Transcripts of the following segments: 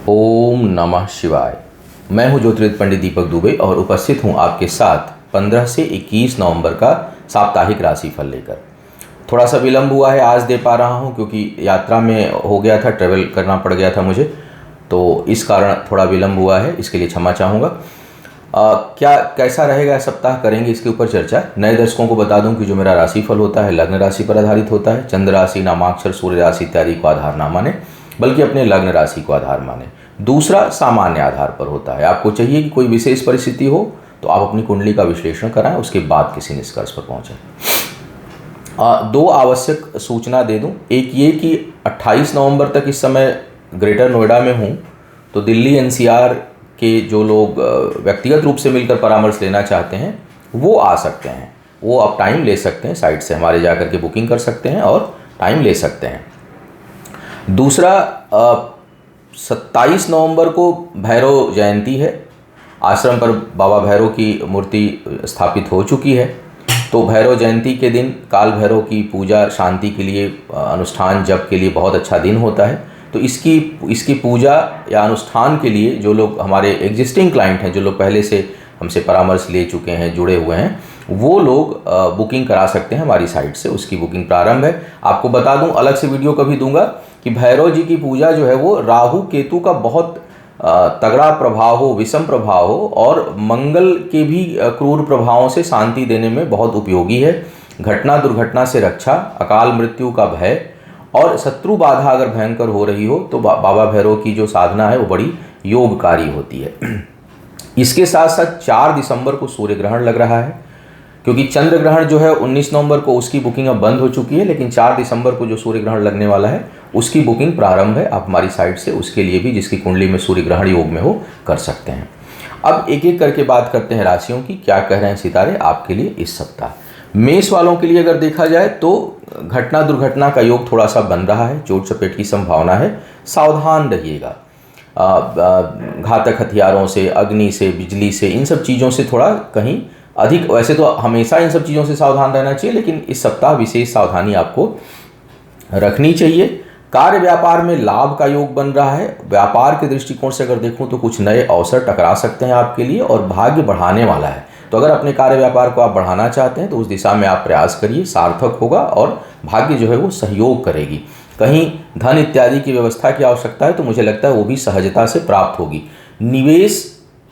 ओम नमः शिवाय। मैं हूं ज्योतिर्विद पंडित दीपक दुबे और उपस्थित हूं आपके साथ 15 से 21 नवंबर का साप्ताहिक राशिफल लेकर। थोड़ा सा विलंब हुआ है, आज दे पा रहा हूं क्योंकि यात्रा में हो गया था, ट्रैवल करना पड़ गया था मुझे, तो इस कारण थोड़ा विलंब हुआ है, इसके लिए क्षमा चाहूँगा। क्या कैसा रहेगा सप्ताह, करेंगे इसके ऊपर चर्चा। नए दर्शकों को बता दूं कि जो मेरा राशिफल होता है लग्न राशि पर आधारित होता है। चंद्र राशि, नामाक्षर, सूर्य राशि इत्यादि को आधार ना माने, बल्कि अपने लग्न राशि को आधार माने। दूसरा, सामान्य आधार पर होता है। आपको चाहिए कि कोई विशेष परिस्थिति हो तो आप अपनी कुंडली का विश्लेषण कराएं, उसके बाद किसी निष्कर्ष पर पहुंचें। दो आवश्यक सूचना दे दूं। एक ये कि 28 नवंबर तक इस समय ग्रेटर नोएडा में हूं, तो दिल्ली एनसीआर के जो लोग व्यक्तिगत रूप से मिलकर परामर्श लेना चाहते हैं वो आ सकते हैं। वो आप टाइम ले सकते हैं, साइट से हमारे जाकर के बुकिंग कर सकते हैं और टाइम ले सकते हैं। दूसरा, 27 नवंबर को भैरव जयंती है। आश्रम पर बाबा भैरव की मूर्ति स्थापित हो चुकी है, तो भैरव जयंती के दिन काल भैरव की पूजा, शांति के लिए अनुष्ठान, जप के लिए बहुत अच्छा दिन होता है। तो इसकी पूजा या अनुष्ठान के लिए जो लोग हमारे एग्जिस्टिंग क्लाइंट हैं, जो लोग पहले से हमसे परामर्श ले चुके हैं, जुड़े हुए हैं, वो लोग बुकिंग करा सकते हैं हमारी साइट से। उसकी बुकिंग प्रारंभ है। आपको बता दूं, अलग से वीडियो कभी दूंगा कि भैरव जी की पूजा जो है वो राहु केतु का बहुत तगड़ा प्रभाव हो, विषम प्रभाव हो, और मंगल के भी क्रूर प्रभावों से शांति देने में बहुत उपयोगी है। घटना दुर्घटना से रक्षा, अकाल मृत्यु का भय और शत्रु बाधा अगर भयंकर हो रही हो तो बाबा भैरव की जो साधना है वो बड़ी योगकारी होती है। इसके साथ साथ 4 दिसंबर को सूर्य ग्रहण लग रहा है, क्योंकि चंद्र ग्रहण जो है 19 नवंबर को, उसकी बुकिंग अब बंद हो चुकी है, लेकिन 4 दिसंबर को जो सूर्य ग्रहण लगने वाला है उसकी बुकिंग प्रारंभ है। आप हमारी साइट से उसके लिए भी, जिसकी कुंडली में सूर्य ग्रहण योग में हो, कर सकते हैं। अब एक एक करके बात करते हैं राशियों की, क्या कह रहे हैं सितारे आपके लिए इस सप्ताह। मेष वालों के लिए अगर देखा जाए तो घटना दुर्घटना का योग थोड़ा सा बन रहा है, चोट चपेट की संभावना है, सावधान रहिएगा। घातक हथियारों से, अग्नि से, बिजली से, इन सब चीज़ों से थोड़ा कहीं अधिक, वैसे तो हमेशा इन सब चीज़ों से सावधान रहना चाहिए, लेकिन इस सप्ताह विशेष सावधानी आपको रखनी चाहिए। कार्य व्यापार में लाभ का योग बन रहा है। व्यापार के दृष्टिकोण से अगर देखूं तो कुछ नए अवसर टकरा सकते हैं आपके लिए, और भाग्य बढ़ाने वाला है। तो अगर अपने कार्य व्यापार को आप बढ़ाना चाहते हैं तो उस दिशा में आप प्रयास करिए, सार्थक होगा और भाग्य जो है वो सहयोग करेगी। कहीं धन इत्यादि की व्यवस्था की आवश्यकता है तो मुझे लगता है वो भी सहजता से प्राप्त होगी। निवेश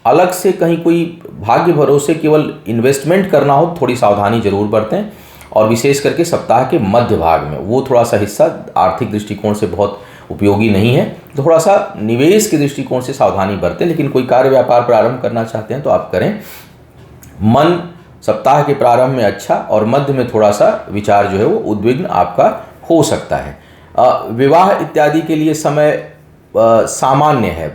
अलग से कहीं कोई भाग्य भरोसे केवल इन्वेस्टमेंट करना हो, थोड़ी सावधानी जरूर बरतें, और विशेष करके सप्ताह के मध्य भाग में वो थोड़ा सा हिस्सा आर्थिक दृष्टिकोण से बहुत उपयोगी नहीं है, तो थोड़ा सा निवेश के दृष्टिकोण से सावधानी बरतें। लेकिन कोई कार्य व्यापार प्रारंभ करना चाहते हैं तो आप करें। मन सप्ताह के प्रारंभ में अच्छा और मध्य में थोड़ा सा विचार जो है वो उद्विग्न आपका हो सकता है। विवाह इत्यादि के लिए समय सामान्य है।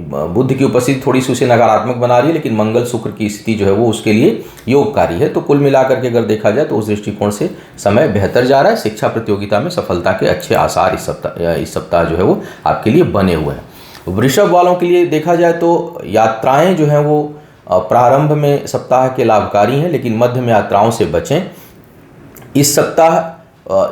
बुध की उपस्थिति थोड़ी सी उसे नकारात्मक बना रही है, लेकिन मंगल शुक्र की स्थिति जो है वो उसके लिए योगकारी है। तो कुल मिलाकर के अगर देखा जाए तो उस दृष्टिकोण से समय बेहतर जा रहा है। शिक्षा प्रतियोगिता में सफलता के अच्छे आसार इस सप्ताह जो है वो आपके लिए बने हुए हैं। वृषभ वालों के लिए देखा जाए तो यात्राएं जो हैं वो प्रारंभ में सप्ताह के लाभकारी हैं, लेकिन मध्य में यात्राओं से बचें। इस सप्ताह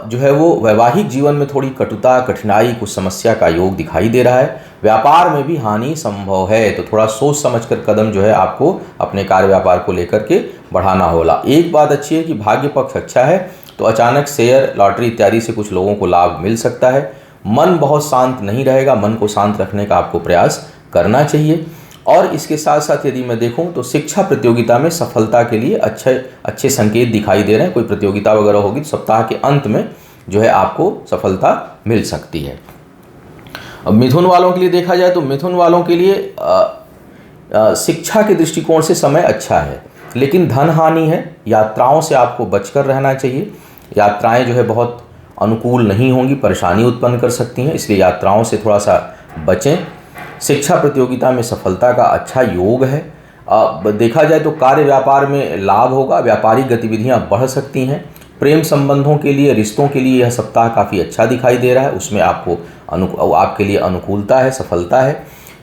जो है वो वैवाहिक जीवन में थोड़ी कटुता, कठिनाई, कुछ समस्या का योग दिखाई दे रहा है। व्यापार में भी हानि संभव है, तो थोड़ा सोच समझकर कदम जो है आपको अपने कार्य व्यापार को लेकर के बढ़ाना होगा। एक बात अच्छी है कि भाग्य पक्ष अच्छा है, तो अचानक शेयर, लॉटरी इत्यादि से कुछ लोगों को लाभ मिल सकता है। मन बहुत शांत नहीं रहेगा, मन को शांत रखने का आपको प्रयास करना चाहिए। और इसके साथ साथ यदि मैं देखूं तो शिक्षा प्रतियोगिता में सफलता के लिए अच्छे संकेत दिखाई दे रहे हैं। कोई प्रतियोगिता वगैरह होगी तो सप्ताह के अंत में जो है आपको सफलता मिल सकती है। अब मिथुन वालों के लिए देखा जाए तो मिथुन वालों के लिए शिक्षा के दृष्टिकोण से समय अच्छा है, लेकिन धन हानि है। यात्राओं से आपको बचकर रहना चाहिए। यात्राएं जो है बहुत अनुकूल नहीं होंगी, परेशानी उत्पन्न कर सकती हैं, इसलिए यात्राओं से थोड़ा सा बचें। शिक्षा प्रतियोगिता में सफलता का अच्छा योग है। देखा जाए तो कार्य व्यापार में लाभ होगा, व्यापारिक गतिविधियां बढ़ सकती हैं। प्रेम संबंधों के लिए, रिश्तों के लिए यह सप्ताह काफ़ी अच्छा दिखाई दे रहा है, उसमें आपके लिए अनुकूलता है, सफलता है।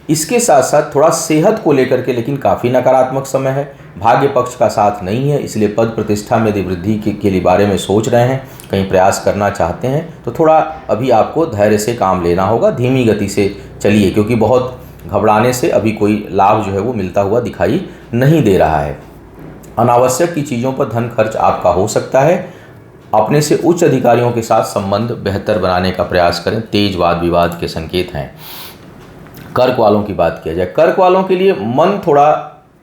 इसके साथ साथ थोड़ा सेहत को लेकर के लेकिन काफ़ी नकारात्मक समय है। भाग्य पक्ष का साथ नहीं है, इसलिए पद प्रतिष्ठा में यदि वृद्धि के लिए बारे में सोच रहे हैं, कहीं प्रयास करना चाहते हैं तो थोड़ा अभी आपको धैर्य से काम लेना होगा, धीमी गति से चलिए, क्योंकि बहुत घबराने से अभी कोई लाभ जो है वो मिलता हुआ दिखाई नहीं दे रहा है। अनावश्यक की चीज़ों पर धन खर्च आपका हो सकता है। अपने से उच्च अधिकारियों के साथ संबंध बेहतर बनाने का प्रयास करें, तेज वाद विवाद के संकेत हैं। कर्क वालों की बात किया जाए, कर्क वालों के लिए मन थोड़ा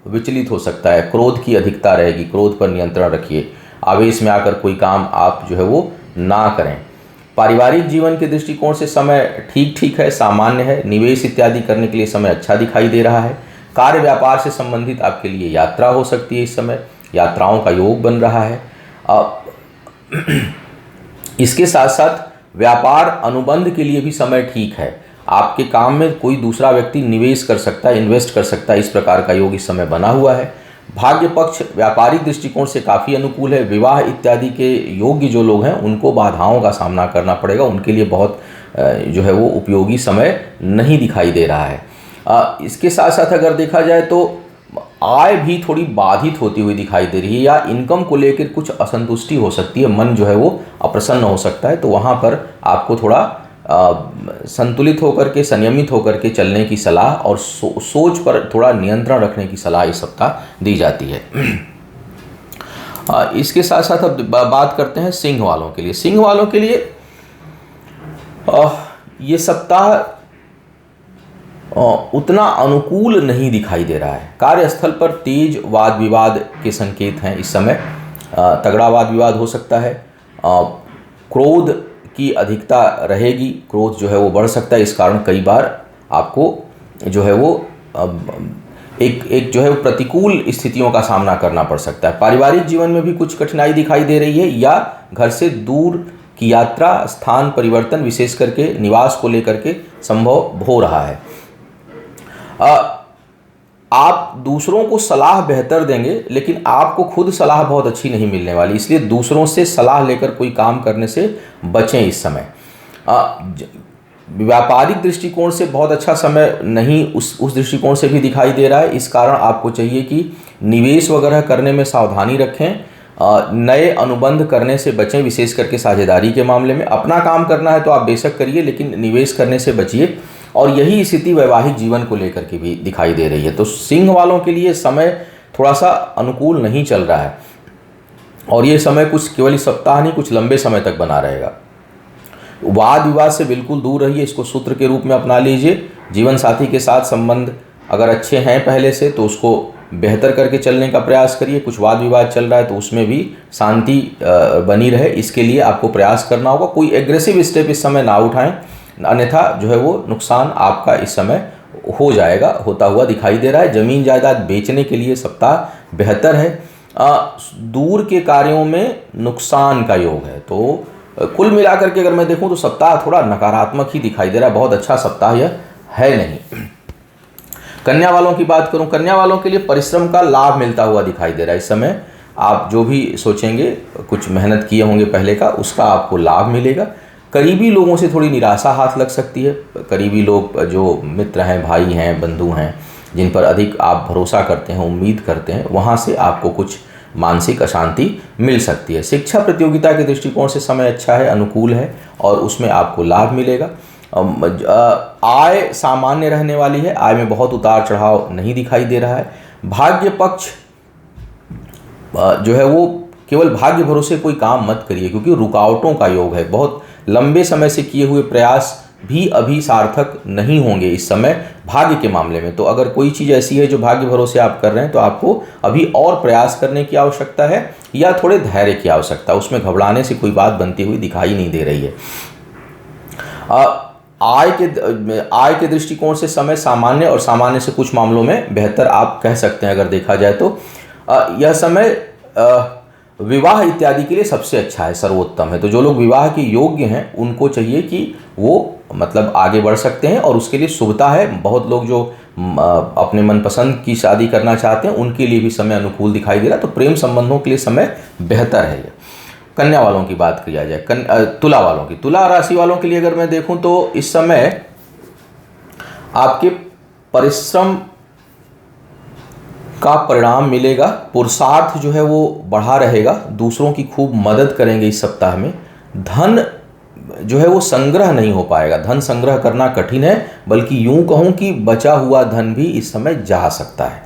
विचलित हो सकता है, क्रोध की अधिकता रहेगी, क्रोध पर नियंत्रण रखिए, आवेश में आकर कोई काम आप जो है वो ना करें। पारिवारिक जीवन के दृष्टिकोण से समय ठीक है, सामान्य है। निवेश इत्यादि करने के लिए समय अच्छा दिखाई दे रहा है। कार्य व्यापार से संबंधित आपके लिए यात्रा हो सकती है, इस समय यात्राओं का योग बन रहा है। इसके साथ साथ व्यापार अनुबंध के लिए भी समय ठीक है। आपके काम में कोई दूसरा व्यक्ति निवेश कर सकता है, इन्वेस्ट कर सकता है, इस प्रकार का योग इस समय बना हुआ है। भाग्य पक्ष व्यापारिक दृष्टिकोण से काफ़ी अनुकूल है। विवाह इत्यादि के योग्य जो लोग हैं उनको बाधाओं का सामना करना पड़ेगा, उनके लिए बहुत जो है वो उपयोगी समय नहीं दिखाई दे रहा है। इसके साथ साथ अगर देखा जाए तो आय भी थोड़ी बाधित होती हुई दिखाई दे रही है, या इनकम को लेकर कुछ असंतुष्टि हो सकती है, मन जो है वो अप्रसन्न हो सकता है। तो वहाँ पर आपको थोड़ा संतुलित होकर के, संयमित होकर के चलने की सलाह और सोच पर थोड़ा नियंत्रण रखने की सलाह इस सप्ताह दी जाती है। इसके साथ साथ अब बात करते हैं सिंह वालों के लिए। सिंह वालों के लिए ये सप्ताह उतना अनुकूल नहीं दिखाई दे रहा है। कार्यस्थल पर तेज वाद विवाद के संकेत हैं इस समय, तगड़ा वाद विवाद हो सकता है। क्रोध की अधिकता रहेगी, क्रोध जो है वो बढ़ सकता है, इस कारण कई बार आपको जो है वो एक जो है वो प्रतिकूल स्थितियों का सामना करना पड़ सकता है। पारिवारिक जीवन में भी कुछ कठिनाई दिखाई दे रही है, या घर से दूर की यात्रा, स्थान परिवर्तन, विशेष करके निवास को लेकर के संभव हो रहा है। आप दूसरों को सलाह बेहतर देंगे, लेकिन आपको खुद सलाह बहुत अच्छी नहीं मिलने वाली, इसलिए दूसरों से सलाह लेकर कोई काम करने से बचें इस समय। व्यापारिक दृष्टिकोण से बहुत अच्छा समय नहीं उस दृष्टिकोण से भी दिखाई दे रहा है, इस कारण आपको चाहिए कि निवेश वगैरह करने में सावधानी रखें, नए अनुबंध करने से बचें, विशेष करके साझेदारी के मामले में। अपना काम करना है तो आप बेशक करिए, लेकिन निवेश करने से बचिए। और यही स्थिति वैवाहिक जीवन को लेकर के भी दिखाई दे रही है। तो सिंह वालों के लिए समय थोड़ा सा अनुकूल नहीं चल रहा है, और ये समय कुछ केवल इस सप्ताह नहीं, कुछ लंबे समय तक बना रहेगा। वाद विवाद से बिल्कुल दूर रहिए, इसको सूत्र के रूप में अपना लीजिए। जीवन साथी के साथ संबंध अगर अच्छे हैं पहले से, तो उसको बेहतर करके चलने का प्रयास करिए। कुछ वाद विवाद चल रहा है तो उसमें भी शांति बनी रहे, इसके लिए आपको प्रयास करना होगा। कोई एग्रेसिव स्टेप इस समय ना उठाएं, अन्यथा जो है वो नुकसान आपका इस समय हो जाएगा, होता हुआ दिखाई दे रहा है। ज़मीन जायदाद बेचने के लिए सप्ताह बेहतर है। दूर के कार्यों में नुकसान का योग है। तो कुल मिलाकर के अगर मैं देखूं तो सप्ताह थोड़ा नकारात्मक ही दिखाई दे रहा है, बहुत अच्छा सप्ताह यह है नहीं। कन्या वालों की बात करूं, कन्या वालों के लिए परिश्रम का लाभ मिलता हुआ दिखाई दे रहा है इस समय। आप जो भी सोचेंगे, कुछ मेहनत किए होंगे पहले का, उसका आपको लाभ मिलेगा। करीबी लोगों से थोड़ी निराशा हाथ लग सकती है। करीबी लोग जो मित्र हैं, भाई हैं, बंधु हैं, जिन पर अधिक आप भरोसा करते हैं, उम्मीद करते हैं, वहाँ से आपको कुछ मानसिक अशांति मिल सकती है। शिक्षा प्रतियोगिता के दृष्टिकोण से समय अच्छा है, अनुकूल है, और उसमें आपको लाभ मिलेगा। आय सामान्य रहने वाली है, आय में बहुत उतार चढ़ाव नहीं दिखाई दे रहा है। भाग्य पक्ष जो है वो केवल भाग्य भरोसे कोई काम मत करिए, क्योंकि रुकावटों का योग है। बहुत लंबे समय से किए हुए प्रयास भी अभी सार्थक नहीं होंगे इस समय भाग्य के मामले में। तो अगर कोई चीज़ ऐसी है जो भाग्य भरोसे आप कर रहे हैं, तो आपको अभी और प्रयास करने की आवश्यकता है, या थोड़े धैर्य की आवश्यकता। उसमें घबराने से कोई बात बनती हुई दिखाई नहीं दे रही है। आय के दृष्टिकोण से समय सामान्य, और सामान्य से कुछ मामलों में बेहतर आप कह सकते हैं अगर देखा जाए तो। यह समय विवाह इत्यादि के लिए सबसे अच्छा है, सर्वोत्तम है। तो जो लोग विवाह के योग्य हैं उनको चाहिए कि वो मतलब आगे बढ़ सकते हैं, और उसके लिए शुभता है। बहुत लोग जो अपने मनपसंद की शादी करना चाहते हैं उनके लिए भी समय अनुकूल दिखाई दे रहा है। तो प्रेम संबंधों के लिए समय बेहतर है ये। कन्या वालों की बात किया जाए, तुला वालों की, तुला राशि वालों के लिए अगर मैं देखूं तो इस समय आपके परिश्रम का परिणाम मिलेगा, पुरुषार्थ जो है वो बढ़ा रहेगा, दूसरों की खूब मदद करेंगे इस सप्ताह में। धन जो है वो संग्रह नहीं हो पाएगा, धन संग्रह करना कठिन है, बल्कि यूं कहूं कि बचा हुआ धन भी इस समय जा सकता है।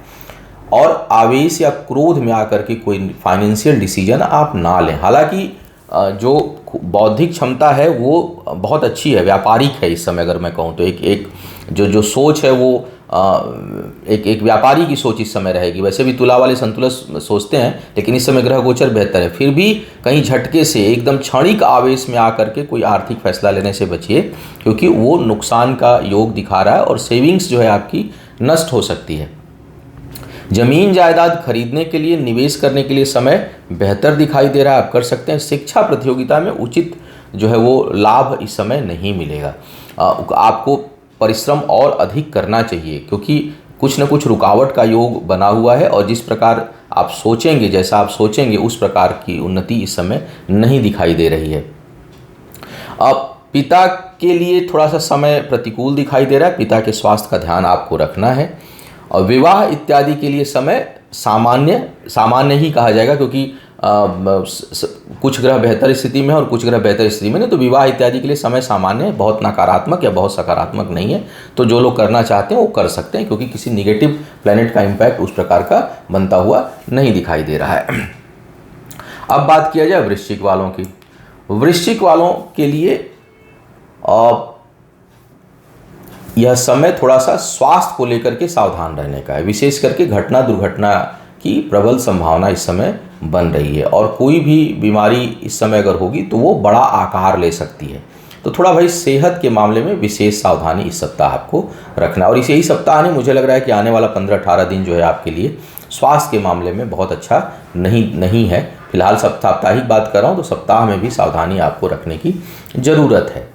और आवेश या क्रोध में आकर के कोई फाइनेंशियल डिसीजन आप ना लें। हालांकि जो बौद्धिक क्षमता है वो बहुत अच्छी है, व्यापारिक है इस समय। अगर मैं कहूँ तो एक जो सोच है वो एक व्यापारी की सोच इस समय रहेगी। वैसे भी तुला वाले संतुलन सोचते हैं, लेकिन इस समय ग्रह गोचर बेहतर है। फिर भी कहीं झटके से एकदम क्षणिक आवेश में आकर के कोई आर्थिक फैसला लेने से बचिए, क्योंकि वो नुकसान का योग दिखा रहा है और सेविंग्स जो है आपकी नष्ट हो सकती है। जमीन जायदाद खरीदने के लिए, निवेश करने के लिए समय बेहतर दिखाई दे रहा है, आप कर सकते हैं। शिक्षा प्रतियोगिता में उचित जो है वो लाभ इस समय नहीं मिलेगा। आपको परिश्रम और अधिक करना चाहिए, क्योंकि कुछ न कुछ रुकावट का योग बना हुआ है और जिस प्रकार आप सोचेंगे, जैसा आप सोचेंगे उस प्रकार की उन्नति इस समय नहीं दिखाई दे रही है। अब पिता के लिए थोड़ा सा समय प्रतिकूल दिखाई दे रहा है, पिता के स्वास्थ्य का ध्यान आपको रखना है। और विवाह इत्यादि के लिए समय सामान्य ही कहा जाएगा, क्योंकि कुछ ग्रह बेहतर स्थिति में है और कुछ ग्रह बेहतर स्थिति में नहीं, तो विवाह इत्यादि के लिए समय सामान्य है, बहुत नकारात्मक या बहुत सकारात्मक नहीं है। तो जो लोग करना चाहते हैं वो कर सकते हैं, क्योंकि किसी निगेटिव प्लैनेट का इम्पैक्ट उस प्रकार का बनता हुआ नहीं दिखाई दे रहा है। अब बात किया जाए वृश्चिक वालों की। वृश्चिक वालों के लिए यह समय थोड़ा सा स्वास्थ्य को लेकर के सावधान रहने का है। विशेष करके घटना दुर्घटना की प्रबल संभावना इस समय बन रही है, और कोई भी बीमारी इस समय अगर होगी तो वो बड़ा आकार ले सकती है। तो थोड़ा भाई सेहत के मामले में विशेष सावधानी इस सप्ताह आपको रखना। और इसे ही सप्ताह नहीं, मुझे लग रहा है कि आने वाला 15-18 दिन जो है आपके लिए स्वास्थ्य के मामले में बहुत अच्छा नहीं है। फिलहाल साप्ताहिक बात कर रहा हूँ, तो सप्ताह में भी सावधानी आपको रखने की ज़रूरत है।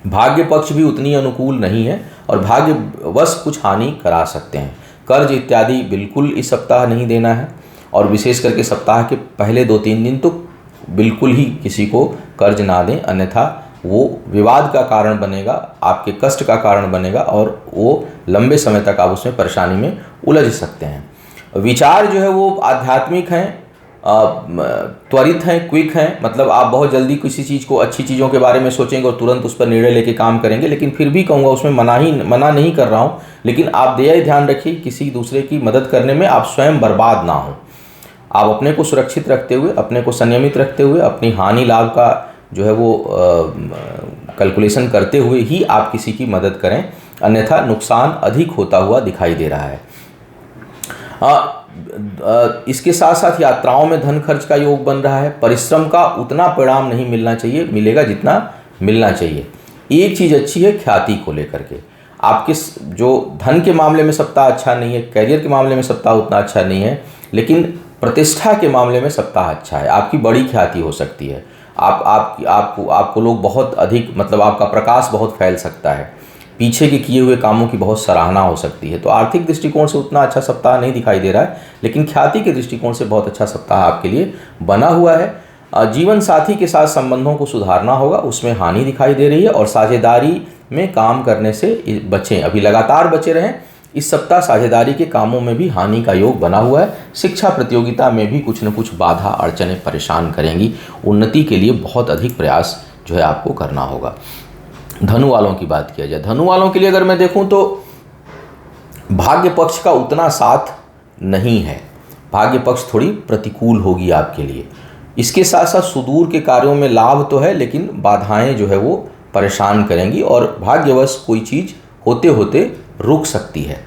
भाग्य पक्ष भी उतनी अनुकूल नहीं है और भाग्यवश कुछ हानि करा सकते हैं। कर्ज इत्यादि बिल्कुल इस सप्ताह नहीं देना है, और विशेष करके सप्ताह के पहले 2-3 दिन तो बिल्कुल ही किसी को कर्ज ना दें, अन्यथा वो विवाद का कारण बनेगा, आपके कष्ट का कारण बनेगा और वो लंबे समय तक आप उसमें परेशानी में उलझ सकते हैं। विचार जो है वो आध्यात्मिक हैं, त्वरित हैं, क्विक हैं, मतलब आप बहुत जल्दी किसी चीज़ को, अच्छी चीज़ों के बारे में सोचेंगे और तुरंत उस पर निर्णय लेके काम करेंगे। लेकिन फिर भी कहूँगा, उसमें मना नहीं कर रहा हूँ, लेकिन आप ध्यान रखिए किसी दूसरे की मदद करने में आप स्वयं बर्बाद ना हो। आप अपने को सुरक्षित रखते हुए, अपने को संयमित रखते हुए, अपनी हानि लाभ का जो है वो कैलकुलेशन करते हुए ही आप किसी की मदद करें, अन्यथा नुकसान अधिक होता हुआ दिखाई दे रहा है। इसके साथ साथ यात्राओं में धन खर्च का योग बन रहा है। परिश्रम का उतना परिणाम नहीं मिलेगा जितना मिलना चाहिए। एक चीज़ अच्छी है, ख्याति को लेकर के आपके जो धन के मामले में सप्ताह अच्छा नहीं है, कैरियर के मामले में सप्ताह उतना अच्छा नहीं है, लेकिन प्रतिष्ठा के मामले में सप्ताह अच्छा है। आपकी बड़ी ख्याति हो सकती है, आपको लोग बहुत अधिक, मतलब आपका प्रकाश बहुत फैल सकता है, पीछे के किए हुए कामों की बहुत सराहना हो सकती है। तो आर्थिक दृष्टिकोण से उतना अच्छा सप्ताह नहीं दिखाई दे रहा है, लेकिन ख्याति के दृष्टिकोण से बहुत अच्छा सप्ताह आपके लिए बना हुआ है। जीवन साथी के साथ संबंधों को सुधारना होगा, उसमें हानि दिखाई दे रही है, और साझेदारी में काम करने से बचें, अभी लगातार बचे रहें। इस सप्ताह साझेदारी के कामों में भी हानि का योग बना हुआ है। शिक्षा प्रतियोगिता में भी कुछ न कुछ बाधा अड़चनें परेशान करेंगी। उन्नति के लिए बहुत अधिक प्रयास जो है आपको करना होगा। धनु वालों की बात किया जाए, धनु वालों के लिए अगर मैं देखूं तो भाग्य पक्ष का उतना साथ नहीं है, भाग्य पक्ष थोड़ी प्रतिकूल होगी आपके लिए। इसके साथ साथ सुदूर के कार्यों में लाभ तो है, लेकिन बाधाएं जो है वो परेशान करेंगी और भाग्यवश कोई चीज़ होते होते रुक सकती है।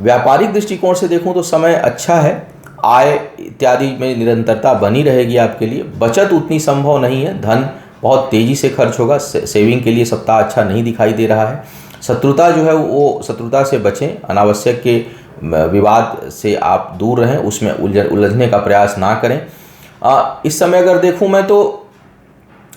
व्यापारिक दृष्टिकोण से देखूं तो समय अच्छा है, आय इत्यादि में निरंतरता बनी रहेगी आपके लिए। बचत उतनी संभव नहीं है, धन बहुत तेज़ी से खर्च होगा, सेविंग के लिए सप्ताह अच्छा नहीं दिखाई दे रहा है। शत्रुता जो है वो शत्रुता से बचें, अनावश्यक के विवाद से आप दूर रहें, उसमें उलझने का प्रयास ना करें। इस समय अगर देखूं मैं तो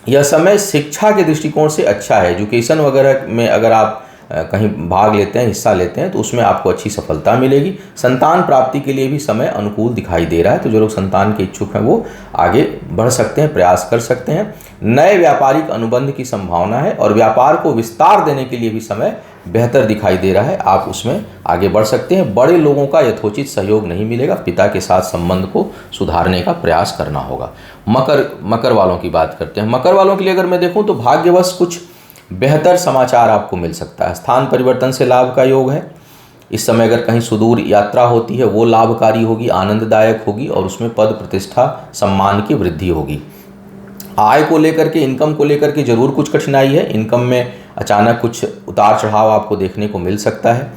यह समय शिक्षा के दृष्टिकोण से अच्छा है। एजुकेशन वगैरह में अगर आप कहीं भाग लेते हैं, हिस्सा लेते हैं, तो उसमें आपको अच्छी सफलता मिलेगी। संतान प्राप्ति के लिए भी समय अनुकूल दिखाई दे रहा है, तो जो लोग संतान के इच्छुक हैं वो आगे बढ़ सकते हैं, प्रयास कर सकते हैं। नए व्यापारिक अनुबंध की संभावना है और व्यापार को विस्तार देने के लिए भी समय बेहतर दिखाई दे रहा है, आप उसमें आगे बढ़ सकते हैं। बड़े लोगों का यथोचित सहयोग नहीं मिलेगा, पिता के साथ संबंध को सुधारने का प्रयास करना होगा। मकर वालों की बात करते हैं। मकर वालों के लिए अगर मैं देखूं तो भाग्यवश कुछ बेहतर समाचार आपको मिल सकता है। स्थान परिवर्तन से लाभ का योग है। इस समय अगर कहीं सुदूर यात्रा होती है वो लाभकारी होगी, आनंददायक होगी और उसमें पद प्रतिष्ठा सम्मान की वृद्धि होगी। आय को लेकर के, इनकम को लेकर के जरूर कुछ कठिनाई है। इनकम में अचानक कुछ उतार चढ़ाव आपको देखने को मिल सकता है।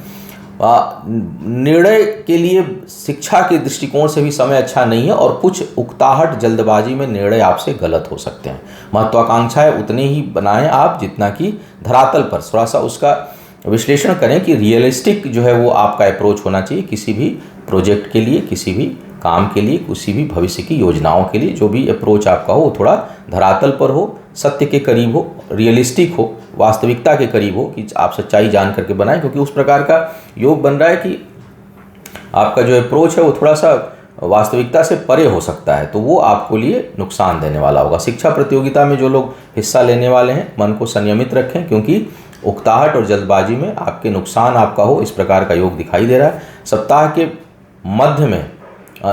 निर्णय के लिए शिक्षा के दृष्टिकोण से भी समय अच्छा नहीं है और कुछ उकताहट जल्दबाजी में निर्णय आपसे गलत हो सकते हैं। महत्वाकांक्षाएं उतने ही बनाएं आप जितना कि धरातल पर थोड़ा सा उसका विश्लेषण करें कि रियलिस्टिक जो है वो आपका अप्रोच होना चाहिए किसी भी प्रोजेक्ट के लिए, किसी भी काम के लिए, किसी भी भविष्य की योजनाओं के लिए। जो भी अप्रोच आपका हो वो थोड़ा धरातल पर हो, सत्य के करीब हो, रियलिस्टिक हो, वास्तविकता के करीब हो कि आप सच्चाई जान करके बनाएं, क्योंकि उस प्रकार का योग बन रहा है कि आपका जो अप्रोच है वो थोड़ा सा वास्तविकता से परे हो सकता है, तो वो आपको लिए नुकसान देने वाला होगा। शिक्षा प्रतियोगिता में जो लोग हिस्सा लेने वाले हैं मन को संयमित रखें, क्योंकि उकताहट और जल्दबाजी में आपके नुकसान आपका हो इस प्रकार का योग दिखाई दे रहा है।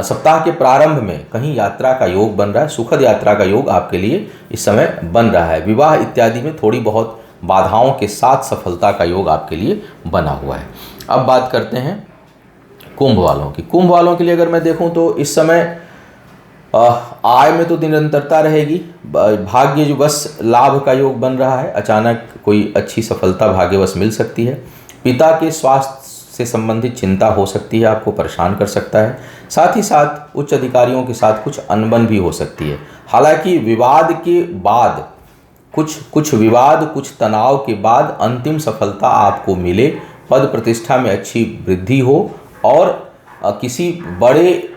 सप्ताह के प्रारंभ में कहीं यात्रा का योग बन रहा है, सुखद यात्रा का योग आपके लिए इस समय बन रहा है। विवाह इत्यादि में थोड़ी बहुत बाधाओं के साथ सफलता का योग आपके लिए बना हुआ है। अब बात करते हैं कुंभ वालों की। कुंभ वालों के लिए अगर मैं देखूं तो इस समय आय में तो निरंतरता रहेगी। भाग्यवश लाभ का योग बन रहा है, अचानक कोई अच्छी सफलता भाग्यवश मिल सकती है। पिता के स्वास्थ्य से संबंधित चिंता हो सकती है, आपको परेशान कर सकता है। साथ ही साथ उच्च अधिकारियों के साथ कुछ अनबन भी हो सकती है। हालांकि विवाद के बाद कुछ तनाव के बाद अंतिम सफलता आपको मिले, पद प्रतिष्ठा में अच्छी वृद्धि हो और किसी बड़े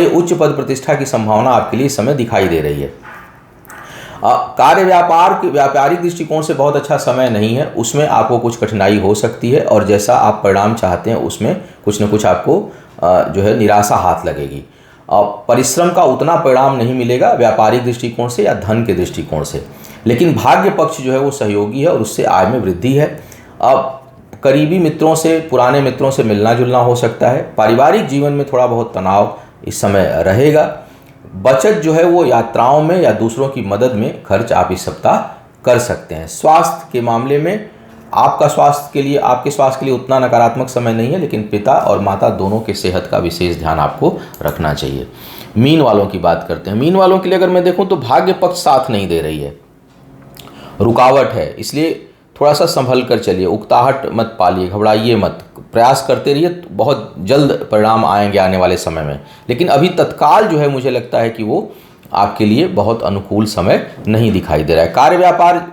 उच्च पद प्रतिष्ठा की संभावना आपके लिए इस समय दिखाई दे रही है। कार्य व्यापारिक दृष्टिकोण से बहुत अच्छा समय नहीं है, उसमें आपको कुछ कठिनाई हो सकती है और जैसा आप परिणाम चाहते हैं उसमें कुछ न कुछ आपको जो है निराशा हाथ लगेगी। परिश्रम का उतना परिणाम नहीं मिलेगा व्यापारिक दृष्टिकोण से या धन के दृष्टिकोण से, लेकिन भाग्य पक्ष जो है वो सहयोगी है और उससे आय में वृद्धि है। अब करीबी मित्रों से, पुराने मित्रों से मिलना जुलना हो सकता है। पारिवारिक जीवन में थोड़ा बहुत तनाव इस समय रहेगा। बचत जो है वो यात्राओं में या दूसरों की मदद में खर्च आप इस सप्ताह कर सकते हैं। स्वास्थ्य के मामले में आपके स्वास्थ्य के लिए उतना नकारात्मक समय नहीं है, लेकिन पिता और माता दोनों के सेहत का विशेष ध्यान आपको रखना चाहिए। मीन वालों की बात करते हैं। मीन वालों के लिए अगर मैं देखूं तो भाग्य पक्ष साथ नहीं दे रही है, रुकावट है, इसलिए थोड़ा सा संभल कर चलिए, उकताहट मत पालिए, घबराइए मत, प्रयास करते रहिए, बहुत जल्द परिणाम आएंगे आने वाले समय में। लेकिन अभी तत्काल जो है मुझे लगता है कि वो आपके लिए बहुत अनुकूल समय नहीं दिखाई दे रहा है। कार्य व्यापार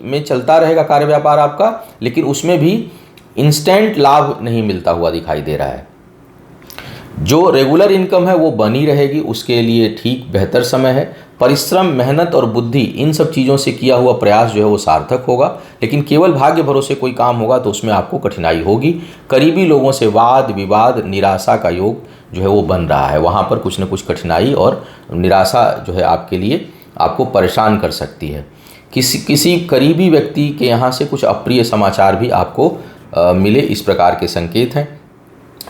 में चलता रहेगा कार्य व्यापार आपका, लेकिन उसमें भी इंस्टेंट लाभ नहीं मिलता हुआ दिखाई दे रहा है। जो रेगुलर इनकम है वो बनी रहेगी, उसके लिए ठीक बेहतर समय है। परिश्रम, मेहनत और बुद्धि, इन सब चीज़ों से किया हुआ प्रयास जो है वो सार्थक होगा, लेकिन केवल भाग्य भरोसे कोई काम होगा तो उसमें आपको कठिनाई होगी। करीबी लोगों से वाद विवाद, निराशा का योग जो है वो बन रहा है, वहाँ पर कुछ न कुछ कठिनाई और निराशा जो है आपके लिए आपको परेशान कर सकती है। किसी करीबी व्यक्ति के यहाँ से कुछ अप्रिय समाचार भी आपको मिले, इस प्रकार के संकेत हैं।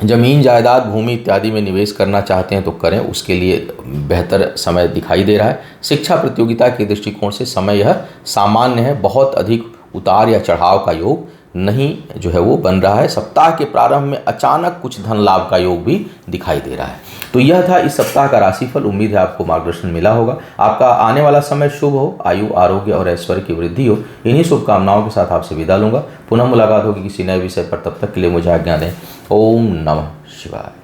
जमीन जायदाद भूमि इत्यादि में निवेश करना चाहते हैं तो करें, उसके लिए बेहतर समय दिखाई दे रहा है। शिक्षा प्रतियोगिता के दृष्टिकोण से समय यह सामान्य है, बहुत अधिक उतार या चढ़ाव का योग नहीं जो है वो बन रहा है। सप्ताह के प्रारंभ में अचानक कुछ धन लाभ का योग भी दिखाई दे रहा है। तो यह था इस सप्ताह का राशिफल। उम्मीद है आपको मार्गदर्शन मिला होगा। आपका आने वाला समय शुभ हो, आयु आरोग्य और ऐश्वर्य की वृद्धि हो, इन्हीं शुभकामनाओं के साथ आपसे विदा लूंगा। पुनः मुलाकात होगी किसी नए विषय पर, तब तक के लिए मुझे आज्ञा दें। ओम नमः शिवाय।